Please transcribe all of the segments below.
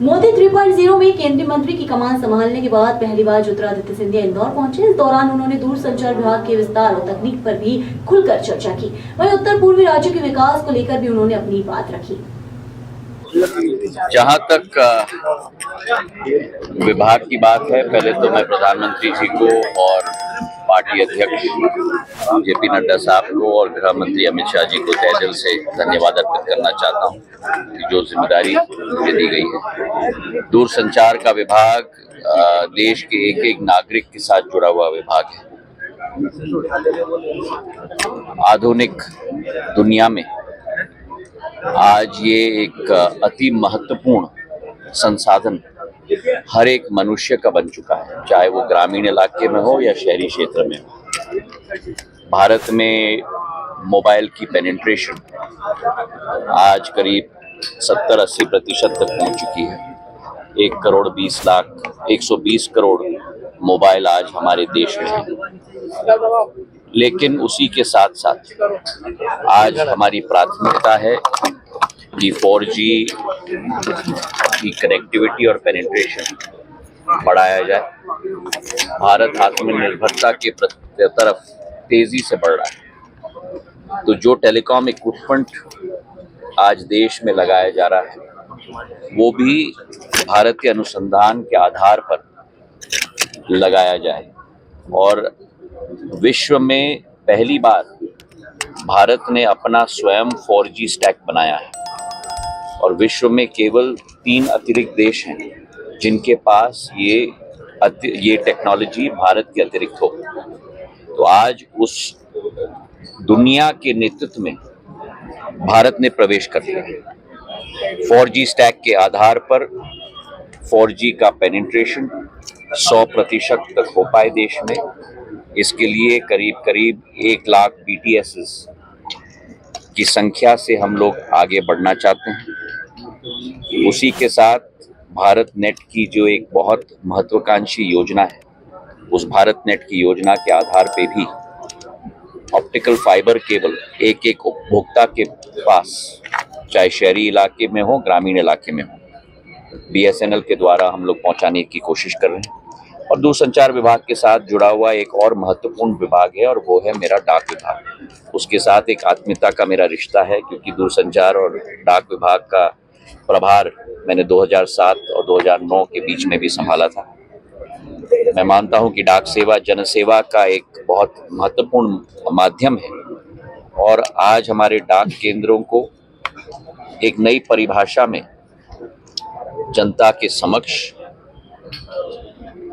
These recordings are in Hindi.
मोदी 3.0 में केंद्रीय मंत्री की कमान संभालने के बाद पहली बार ज्योतिरादित्य सिंधिया इंदौर पहुंचे। इस दौरान उन्होंने दूरसंचार विभाग के विस्तार और तकनीक पर भी खुलकर चर्चा की। वहीं उत्तर पूर्वी राज्यों के विकास को लेकर भी उन्होंने अपनी बात रखी। जहां तक विभाग की बात है, पहले तो मैं प्रधानमंत्री जी को और पार्टी अध्यक्ष जेपी नड्डा साहब को और गृह मंत्री अमित शाह जी को तहे दिल से धन्यवाद अर्पित करना चाहता हूं कि जो जिम्मेदारी मुझे दी गई है। दूरसंचार का विभाग देश के एक एक नागरिक के साथ जुड़ा हुआ विभाग है। आधुनिक दुनिया में आज ये एक अति महत्वपूर्ण संसाधन हर एक मनुष्य का बन चुका है, चाहे वो ग्रामीण इलाके में हो या शहरी क्षेत्र में हो। भारत में मोबाइल की पेनिट्रेशन आज करीब 70-80% तक पहुंच चुकी है। 120 करोड़ मोबाइल आज हमारे देश में है। लेकिन उसी के साथ साथ आज हमारी प्राथमिकता है कि 4G की कनेक्टिविटी और पेनिट्रेशन बढ़ाया जाए। भारत आत्मनिर्भरता के तरफ तेजी से बढ़ रहा है। तो जो टेलीकॉम इक्विपमेंट आज देश में लगाया जा रहा है वो भी भारत के अनुसंधान के आधार पर लगाया जाए। और विश्व में पहली बार भारत ने अपना स्वयं 4G स्टैक बनाया है और विश्व में केवल 3 अतिरिक्त देश हैं जिनके पास ये टेक्नोलॉजी भारत के अतिरिक्त हो। तो आज उस दुनिया के नेतृत्व में भारत ने प्रवेश कर लिया। 4G स्टैक के आधार पर 4G का पेनिट्रेशन 100% तक हो पाए देश में। इसके लिए करीब 1 लाख BTS की संख्या से हम लोग आगे बढ़ना चाहते हैं। उसी के साथ भारत नेट की जो एक बहुत महत्वाकांक्षी योजना है, उस भारत नेट की योजना के आधार पे भी ऑप्टिकल फाइबर केबल एक एक उपभोक्ता के पास, चाहे शहरी इलाके में हो ग्रामीण इलाके में हो, BSNL के द्वारा हम लोग पहुंचाने की कोशिश कर रहे हैं। और दूरसंचार विभाग के साथ जुड़ा हुआ एक और महत्वपूर्ण विभाग है और वो है मेरा डाक विभाग। उसके साथ एक आत्मीयता का मेरा रिश्ता है, क्योंकि दूरसंचार और डाक विभाग का प्रभार मैंने 2007 और 2009 के बीच में भी संभाला था। मैं मानता हूं कि डाक सेवा जनसेवा का एक बहुत महत्वपूर्ण माध्यम है और आज हमारे डाक केंद्रों को एक नई परिभाषा में जनता के समक्ष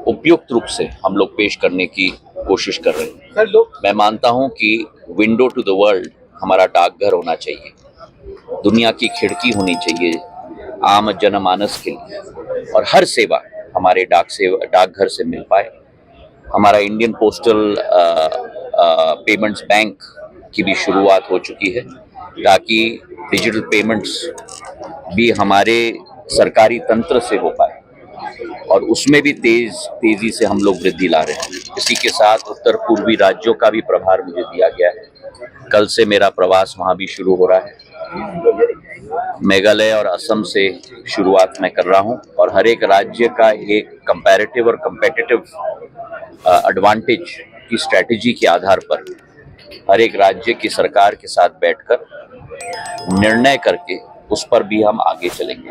उपयुक्त रूप से हम लोग पेश करने की कोशिश कर रहे हैं। मैं मानता हूं कि विंडो टू द वर्ल्ड हमारा डाकघर होना चाहिए, दुनिया की खिड़की होनी चाहिए आम जनमानस के लिए, और हर सेवा हमारे डाकघर से मिल पाए। हमारा इंडियन पोस्टल पेमेंट्स बैंक की भी शुरुआत हो चुकी है ताकि डिजिटल पेमेंट्स भी हमारे सरकारी तंत्र से हो पाए और उसमें भी तेजी से हम लोग वृद्धि ला रहे हैं। इसी के साथ उत्तर पूर्वी राज्यों का भी प्रभार मुझे दिया गया है। कल से मेरा प्रवास वहां भी शुरू हो रहा है। मेघालय और असम से शुरुआत मैं कर रहा हूं और हर एक राज्य का एक कंपैरेटिव और कम्पिटिटिव एडवांटेज की स्ट्रैटेजी के आधार पर हर एक राज्य की सरकार के साथ बैठकर निर्णय करके उस पर भी हम आगे चलेंगे।